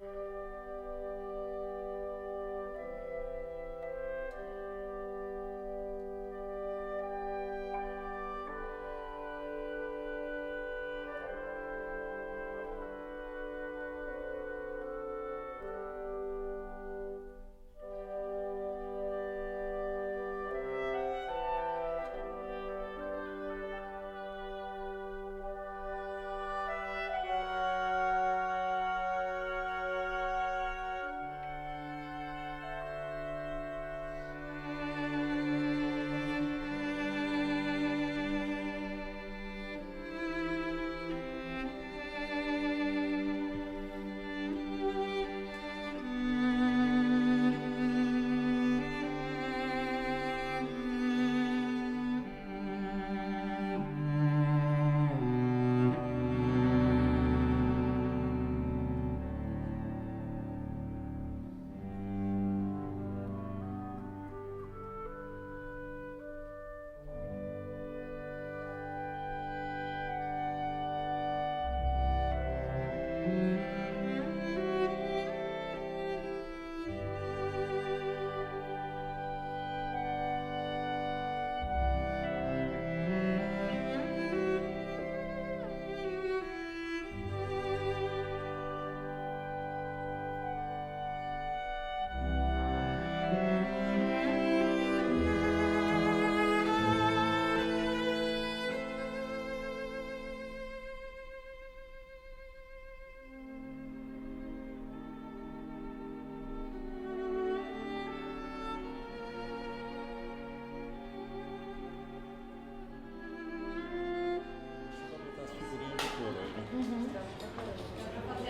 O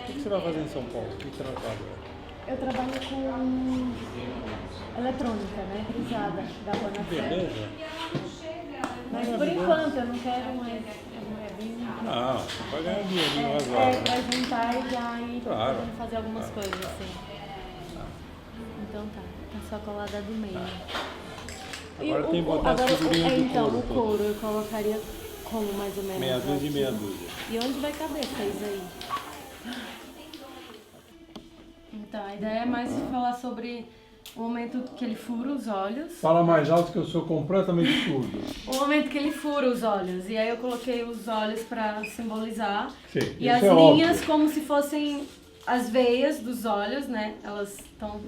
que você vai fazer em São Paulo? Que trabalho é? Eu trabalho com eletrônica, né? Cruzada, da Bona Fé. Beleza? Mas por enquanto eu não quero mais. É bem... Não, você vai ganhar dinheirinho agora. É, pra juntar e já ir Claro. fazer algumas coisas assim. Então tá só colada do meio. Agora tem que botar as figurinhas do então, couro. o couro eu colocaria como mais ou menos? Meia dúzia e aqui. meia dúzia. E onde vai caber vocês aí? Então, a ideia é mais falar sobre o momento que ele fura os olhos. Fala mais alto que eu sou completamente surdo. O momento que ele fura os olhos. E aí eu coloquei os olhos para simbolizar. Sim, E isso as é linhas óbvio. como se fossem as veias dos olhos, né? Elas estão...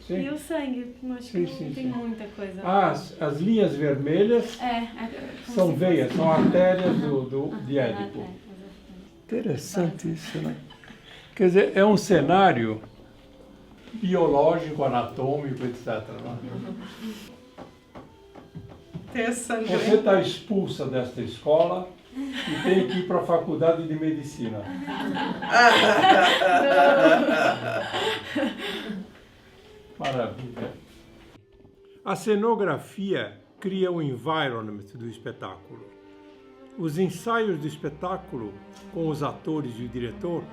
Sim. E o sangue, acho que não tem muita coisa. As linhas vermelhas Como são se veias, fosse- são artérias de Édipo. exatamente. Interessante isso, né? Quer dizer, é um cenário biológico, anatômico, etc. Né? Ter sangue. Você está expulsa desta escola e tem que ir para a faculdade de medicina. Maravilha. A cenografia cria o environment do espetáculo. Os ensaios do espetáculo, com os atores e o diretor,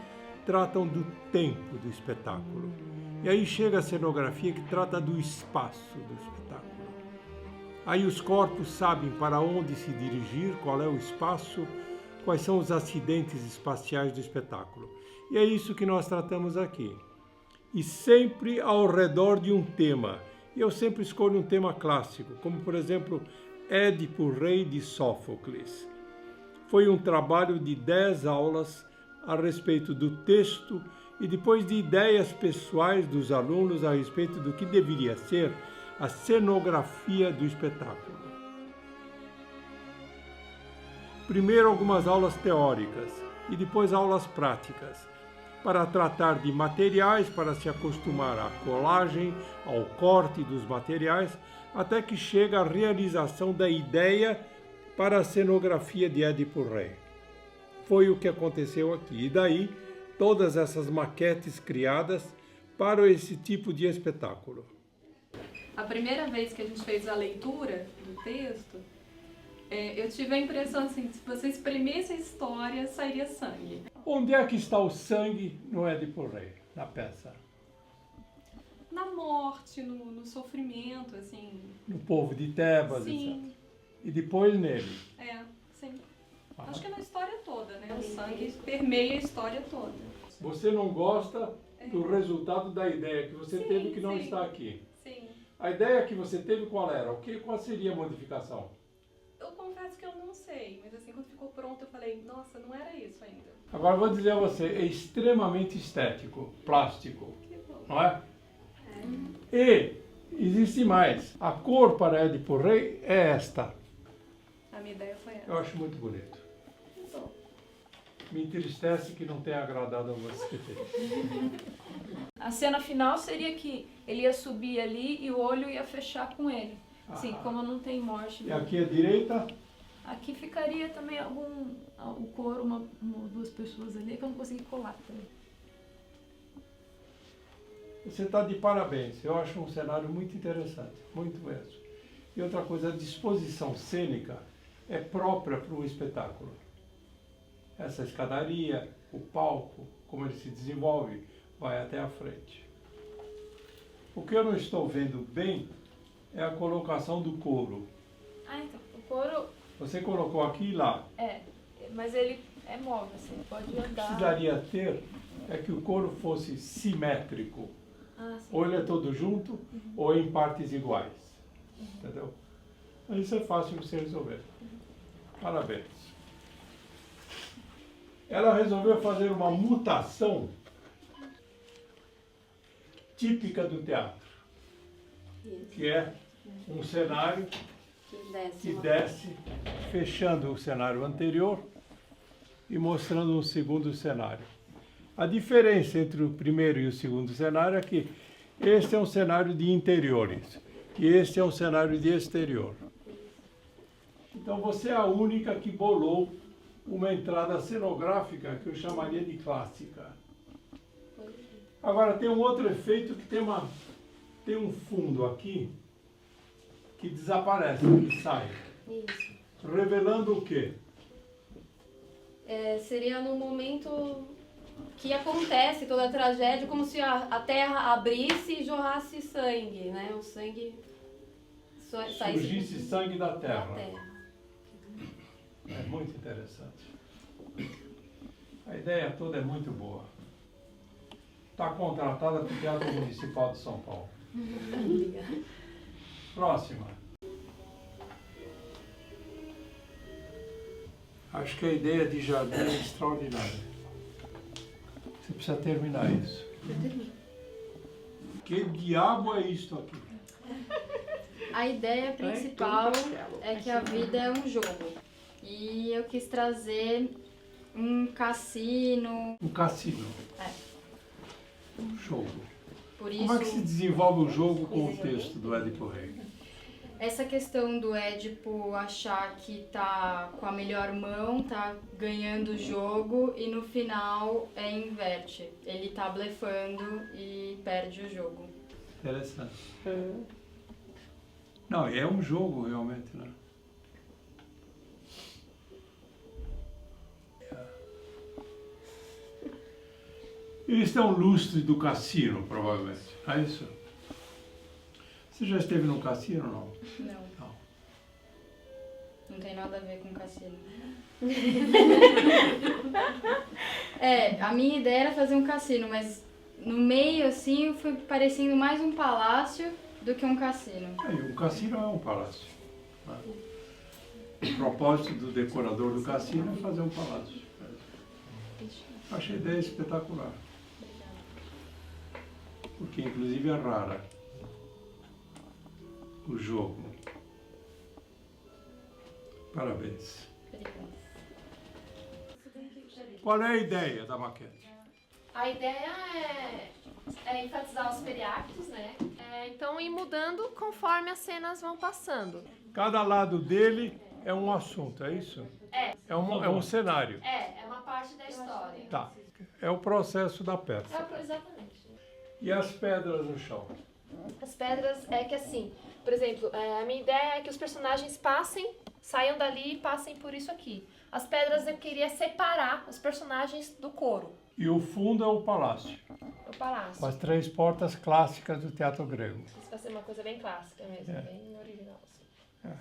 tratam do tempo do espetáculo. E aí chega a cenografia que trata do espaço do espetáculo. Aí os corpos sabem para onde se dirigir, qual é o espaço, quais são os acidentes espaciais do espetáculo. E é isso que nós tratamos aqui. E sempre ao redor de um tema. E eu sempre escolho um tema clássico, como por exemplo, Édipo Rei de Sófocles. Foi um trabalho de 10 aulas a respeito do texto e depois de ideias pessoais dos alunos a respeito do que deveria ser a cenografia do espetáculo. Primeiro algumas aulas teóricas e depois aulas práticas, para tratar de materiais, para se acostumar à colagem, ao corte dos materiais, até que chega a realização da ideia para a cenografia de Édipo Rei. Foi o que aconteceu aqui. E daí, todas essas maquetes criadas para esse tipo de espetáculo. A primeira vez que a gente fez a leitura do texto, eu tive a impressão assim, que se você espremesse a história, sairia sangue. Onde é que está o sangue no Édipo Rei, na peça? Na morte, no sofrimento, assim. No povo de Tebas, Sim. etc. E depois nele. Sim. Acho que é na história toda, né? O sangue permeia a história toda. Você não gosta do resultado da ideia que você Sim, teve que não sim. está aqui. Sim. A ideia que você teve qual era? Qual seria a modificação? Eu confesso que eu não sei, mas assim, quando ficou pronto eu falei, nossa, não era isso ainda. Agora vou dizer a você, é extremamente estético, plástico, Que bom. não é? E existe mais. A cor para Édipo Rei é esta. A minha ideia foi essa. Eu acho muito bonito. Bom, Me entristece que não tenha agradado a você. A cena final seria que ele ia subir ali e o olho ia fechar com ele. Assim, como não tem morte. E aqui à direita, Aqui ficaria também o couro, uma ou duas pessoas ali, que eu não consegui colar também. você está de parabéns. Eu acho um cenário muito interessante, muito mesmo. E outra coisa, a disposição cênica é própria para um espetáculo. Essa escadaria, o palco, como ele se desenvolve, vai até a frente. O que eu não estou vendo bem é a colocação do couro. Ah, então. O couro Você colocou aqui e lá. mas ele é móvel, assim, pode O que andar. precisaria ter é que o couro fosse simétrico. Ah, sim. Ou ele é todo junto, ou em partes iguais. Entendeu? Isso é fácil de você resolver. Parabéns. Ela resolveu fazer uma mutação típica do teatro, que é um cenário que desce, fechando o cenário anterior e mostrando um segundo cenário. A diferença entre o primeiro e o segundo cenário é que este é um cenário de interiores e este é um cenário de exterior. Então você é a única que bolou uma entrada cenográfica que eu chamaria de clássica. Agora tem um outro efeito que tem um fundo aqui que desaparece, que sai. Isso. Revelando o quê? Seria no momento que acontece toda a tragédia, como se a terra abrisse e jorrasse sangue, né? O sangue saísse Surgisse sangue da da terra. terra. É muito interessante. A ideia toda é muito boa. Está contratada para o Teatro Municipal de São Paulo. Próxima. Acho que a ideia de jardim é extraordinária. Você precisa terminar isso. Que diabo é isto aqui? A ideia principal é que a vida é um jogo. E eu quis trazer um cassino. Um cassino. Um jogo. Por Como é que se isso, desenvolve o jogo com o texto do Édipo Rei? essa questão do Édipo achar que tá com a melhor mão, tá ganhando o jogo e no final inverte. Ele tá blefando e perde o jogo. Interessante. Não, é um jogo realmente, né? Isso é um lustre do cassino, provavelmente. Não é isso? Você já esteve num cassino ou não? Não, Não. não tem nada a ver com cassino. A minha ideia era fazer um cassino, mas no meio, assim, foi parecendo mais um palácio do que um cassino. Um cassino é um palácio. Né? O propósito do decorador do cassino é fazer um palácio. Achei a ideia espetacular. Porque inclusive é rara o jogo. Parabéns. Qual é a ideia da maquete? A ideia é enfatizar os periácticos, né? Então ir mudando conforme as cenas vão passando. Cada lado dele é um assunto, é isso? É. É um cenário. É uma parte da história. Tá. É o processo da peça. Exatamente. E as pedras no chão? As pedras é que assim, por exemplo, a minha ideia é que os personagens saiam dali e passem por isso aqui. As pedras eu queria separar os personagens do coro, E o fundo é o palácio. do palácio. Com as 3 portas clássicas do teatro grego. Isso vai ser uma coisa bem clássica mesmo, bem original. Assim.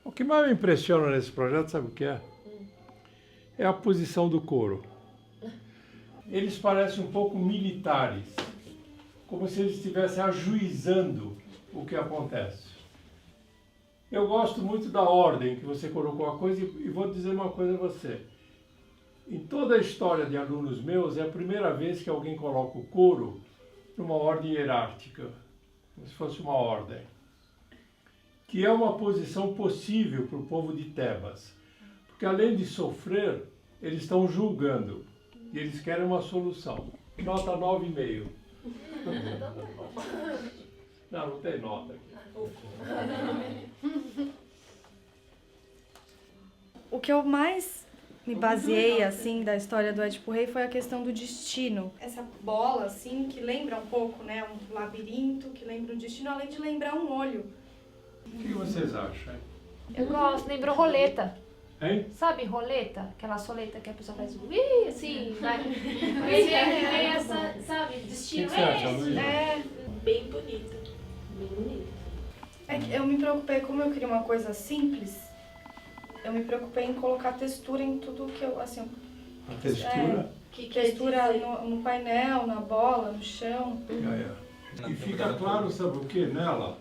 O que mais me impressiona nesse projeto, sabe o que é? É a posição do coro. eles parecem um pouco militares, como se eles estivessem ajuizando o que acontece. Eu gosto muito da ordem que você colocou a coisa e vou dizer uma coisa a você. Em toda a história de alunos meus, é a primeira vez que alguém coloca o coro numa ordem hierárquica, como se fosse uma ordem, que é uma posição possível para o povo de Tebas, porque além de sofrer, eles estão julgando e eles querem uma solução. Nota 9,5. Não tem nota aqui. O que eu mais me baseei, assim, da história do Édipo Rei foi a questão do destino. Essa bola, assim, que lembra um pouco, né, um labirinto, que lembra um destino, além de lembrar um olho. O que vocês acham? Eu gosto, lembrou roleta. Hein? Sabe roleta? Aquela soleta que a pessoa faz ui, assim, vai. É essa, sabe? O que Destino você acha, Luísa? Bem bonita. Bem bonito. É que eu me preocupei, como eu queria uma coisa simples, eu me preocupei em colocar textura em tudo que eu, assim, A textura? Que textura no painel, na bola, no chão. E fica claro, sabe o que nela?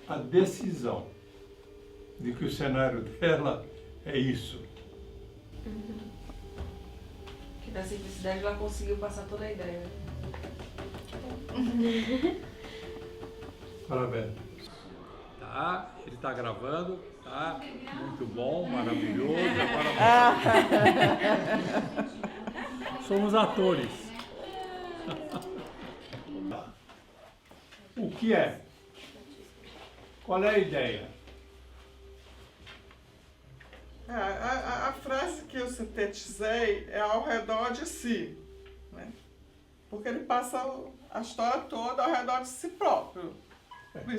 A decisão de que o cenário dela é isso. Que na simplicidade ela conseguiu passar toda a ideia. Parabéns. Tá, ele está gravando, tá? Muito bom, maravilhoso. Agora... Somos atores. O que é? Qual é a ideia? A frase que eu sintetizei é ao redor de si, né? Porque ele passa a história toda ao redor de si próprio,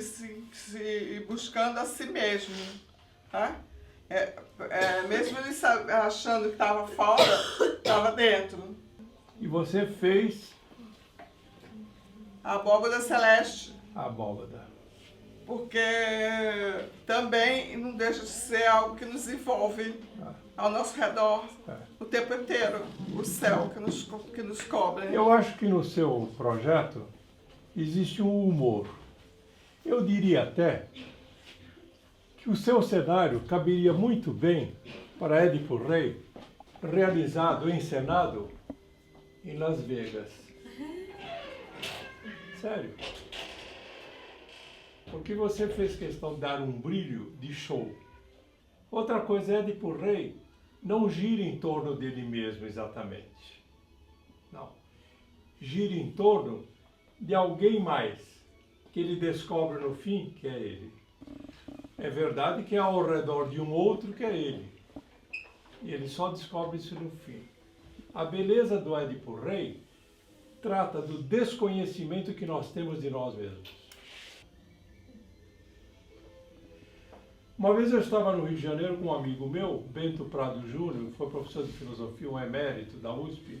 se buscando a si mesmo, tá? Mesmo ele achando que estava fora, estava dentro. E você fez A abóbora celeste, a abóbada. porque também não deixa de ser algo que nos envolve ao nosso redor o tempo inteiro, o céu que nos cobre. Eu acho que no seu projeto existe um humor. Eu diria até que o seu cenário caberia muito bem para Édipo Rei, realizado, encenado em Las Vegas. Sério. Porque você fez questão de dar um brilho de show. Outra coisa, Édipo Rei não gira em torno dele mesmo exatamente. Não. Gira em torno de alguém mais, que ele descobre no fim que é ele. É verdade que é ao redor de um outro que é ele. E ele só descobre isso no fim. A beleza do Édipo Rei trata do desconhecimento que nós temos de nós mesmos. Uma vez eu estava no Rio de Janeiro com um amigo meu, Bento Prado Júnior, foi professor de filosofia, um emérito da USP,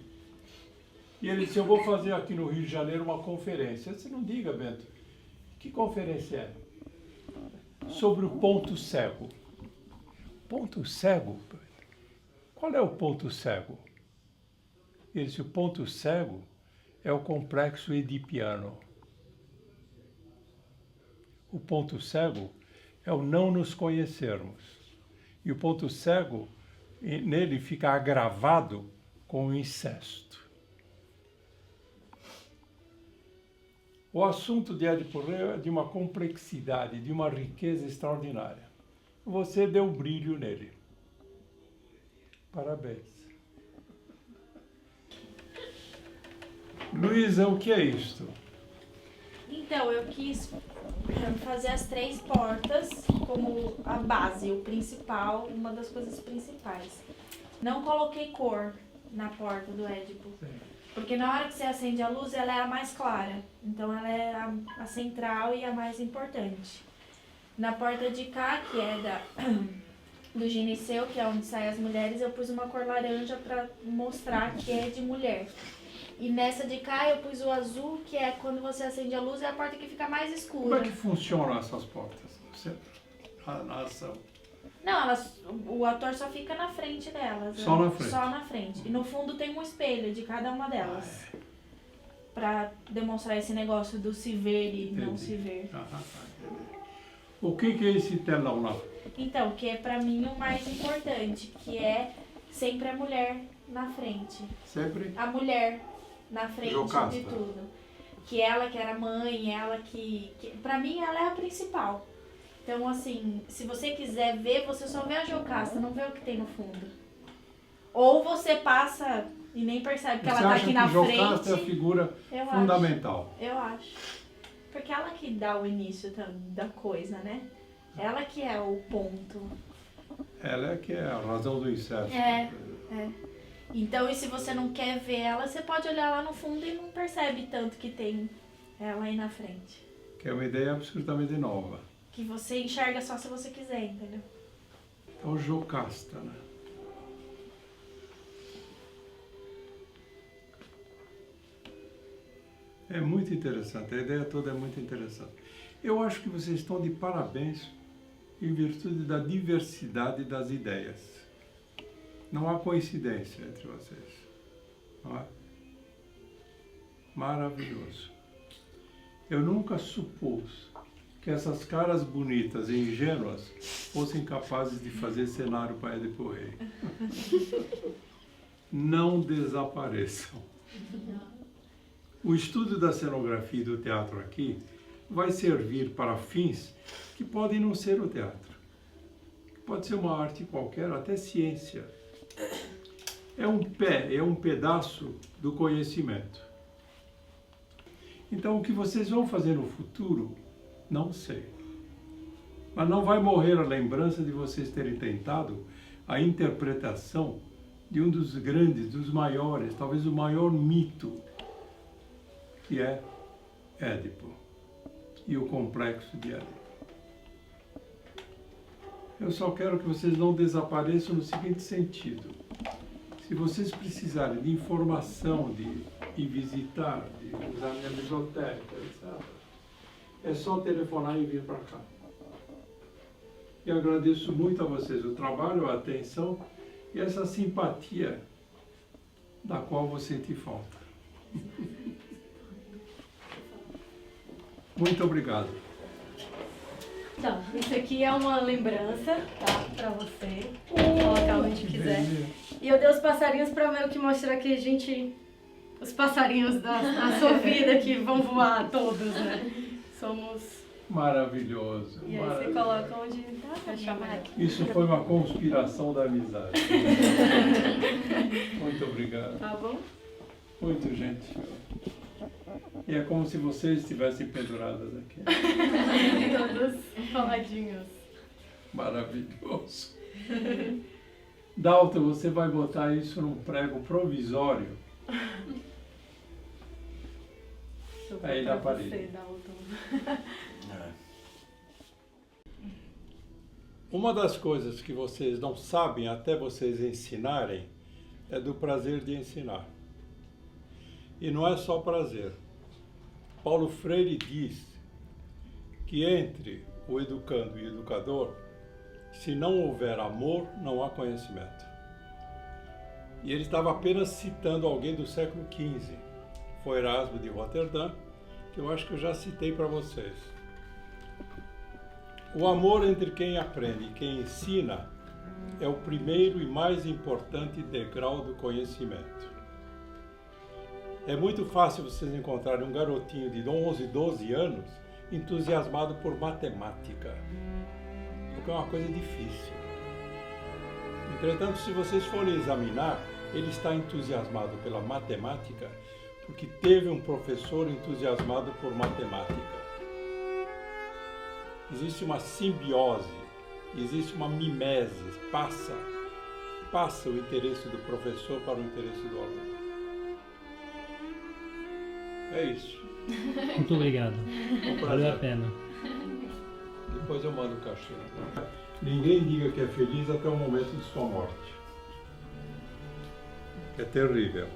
e ele disse, eu vou fazer aqui no Rio de Janeiro uma conferência. Eu disse, não diga, Bento, que conferência é? Sobre o ponto cego. Ponto cego? Qual é o ponto cego? Ele disse, o ponto cego é o complexo edipiano. O ponto cego é o não nos conhecermos. E o ponto cego, nele fica agravado com o incesto. O assunto de Édipo Rei é de uma complexidade, de uma riqueza extraordinária. Você deu brilho nele. Parabéns. Luísa, o que é isto? Então, eu quis fazer as 3 portas como a base, o principal, uma das coisas principais. Não coloquei cor na porta do Édipo, porque na hora que você acende a luz, ela é a mais clara. Então, ela é a central e a mais importante. Na porta de cá, que é do gineceu, que é onde saem as mulheres, eu pus uma cor laranja para mostrar que é de mulher. E nessa de cá eu pus o azul, que é quando você acende a luz, é a porta que fica mais escura. Como é que funcionam essas portas no centro, na ação? Não, o ator só fica na frente delas. Só né? na frente. Só na frente. E no fundo tem um espelho de cada uma delas. Pra demonstrar esse negócio do se ver e não se ver. O que é esse telão lá? Então, que é pra mim o mais importante, que é sempre a mulher na frente. Sempre? A mulher na frente Jocasta. de tudo. Que ela que era mãe, ela que... Pra mim, ela é a principal. Então, assim, se você quiser ver, você só vê a Jocasta, não vê o que tem no fundo. Ou você passa e nem percebe que Você ela tá acha aqui na que Jocasta frente. é a figura Eu fundamental? Eu acho. Porque ela que dá o início da coisa, né? Ela que é o ponto. Ela é que é a razão do incesto. É. Então, e se você não quer ver ela, você pode olhar lá no fundo e não percebe tanto que tem ela aí na frente. Que é uma ideia absolutamente nova. Que você enxerga só se você quiser, entendeu? Então, Jocasta, né? É muito interessante, a ideia toda é muito interessante. Eu acho que vocês estão de parabéns em virtude da diversidade das ideias. Não há coincidência entre vocês. Não é? Maravilhoso. Eu nunca supus que essas caras bonitas e ingênuas fossem capazes de fazer cenário para Édipo Rei. Não desapareçam. O estudo da cenografia e do teatro aqui vai servir para fins que podem não ser o teatro. Pode ser uma arte qualquer, até ciência. É um pedaço do conhecimento. Então, o que vocês vão fazer no futuro, não sei. Mas não vai morrer a lembrança de vocês terem tentado a interpretação de um dos grandes, dos maiores, talvez o maior mito, que é Édipo e o complexo de Édipo. Eu só quero que vocês não desapareçam no seguinte sentido. Se vocês precisarem de informação, de ir visitar, de usar minha biblioteca, etc., é só telefonar e vir para cá. E agradeço muito a vocês o trabalho, a atenção e essa simpatia da qual vou sentir falta. Muito obrigado. Então, isso aqui é uma lembrança, tá? Pra você. Colocar onde quiser. E eu dei os passarinhos pra meio que mostrar que a gente... Os passarinhos da sua vida que vão voar todos, né? Somos... Maravilhoso. E aí você coloca onde tá pra chamar aqui. Isso foi uma conspiração da amizade. Muito obrigado. Tá bom? Muito gentil. E é como se vocês estivessem penduradas aqui. Todos enroladinhos. Maravilhoso. Dalton, você vai botar isso num prego provisório aí na parede. Uma das coisas que vocês não sabem até vocês ensinarem é do prazer de ensinar. E não é só prazer. Paulo Freire diz que entre o educando e o educador, se não houver amor, não há conhecimento. E ele estava apenas citando alguém do século XV. Foi Erasmo de Roterdã, que eu acho que eu já citei para vocês. O amor entre quem aprende e quem ensina é o primeiro e mais importante degrau do conhecimento. É muito fácil vocês encontrarem um garotinho de 11, 12 anos entusiasmado por matemática, porque é uma coisa difícil. Entretanto, se vocês forem examinar, ele está entusiasmado pela matemática porque teve um professor entusiasmado por matemática. Existe uma simbiose, existe uma mimese, passa o interesse do professor para o interesse do aluno. É isso. Muito obrigado. Valeu a pena. Depois eu mando o cachê. Ninguém diga que é feliz até o momento de sua morte. É terrível.